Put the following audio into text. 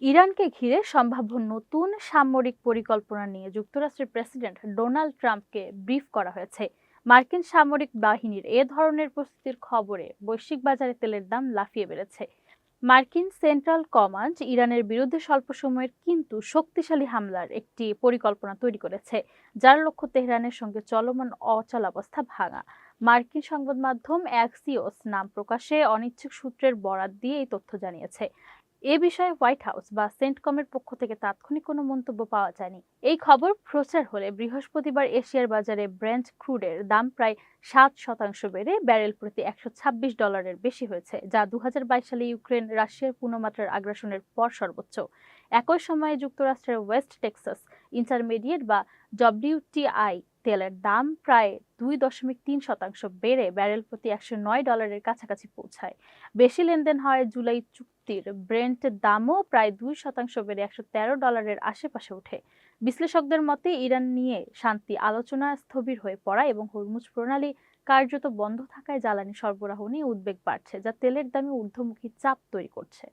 ইরানকে ঘিরে সম্ভাব্য নতুন সামরিক পরিকল্পনা নিয়ে যুক্তরাষ্ট্রের প্রেসিডেন্ট ডোনাল্ড ট্রাম্পকে ব্রিফ করা হয়েছে। মার্কিন সামরিক বাহিনীর এ ধরনের প্রস্তুতির খবরে বৈশ্বিক বাজারে তেলের দাম লাফিয়ে বেড়েছে। মার্কিন সেন্ট্রাল কমান্ড ইরানের বিরুদ্ধে স্বল্প সময়ের কিন্তু শক্তিশালী হামলার একটি পরিকল্পনা তৈরি করেছে, যার লক্ষ্য তেহরানের সঙ্গে চলমান অচলাবস্থা ভাঙা। মার্কিন সংবাদ মাধ্যম অ্যাক্সিওস নাম প্রকাশে অনিচ্ছুক সূত্রের বরাত দিয়ে এই তথ্য জানিয়েছে। এ বিষয়ে হোয়াইট হাউস বা সেন্টকমের পক্ষ থেকে তাৎক্ষণিক কোনো মন্তব্য পাওয়া যায়নি। এই খবর প্রচার হলে বৃহস্পতিবার এশিয়ার বাজারে ব্রেন্ট ক্রুডের দাম প্রায় 7% বেড়ে ব্যারেল প্রতি $126 বেশি হয়েছে, যা 2022 সালে ইউক্রেন রাশিয়ার পূর্ণমাত্রার আগ্রাসনের পর সর্বোচ্চ। একই সময়ে যুক্তরাষ্ট্রের ওয়েস্ট টেক্সাস ইন্টারমিডিয়েট বা ডব্লিউটিআই তেলের দাম প্রায় 2.3% বেড়ে ব্যারেল প্রতি $109 কাছাকাছি পৌঁছায়। বেশি লেনদেন হয় জুলাই চুক্তির ব্রেন্টের দামও প্রায় 2% বেড়ে $113 আশেপাশে ওঠে। বিশ্লেষকদের মতে ইরান নিয়ে শান্তি আলোচনা স্থবির হয়ে পড়া এবং হরমুজ প্রণালী কার্যত বন্ধ থাকায় জ্বালানি সরবরাহ নিয়ে উদ্বেগ বাড়ছে, যা তেলের দামে ঊর্ধ্বমুখী চাপ তৈরি করছে।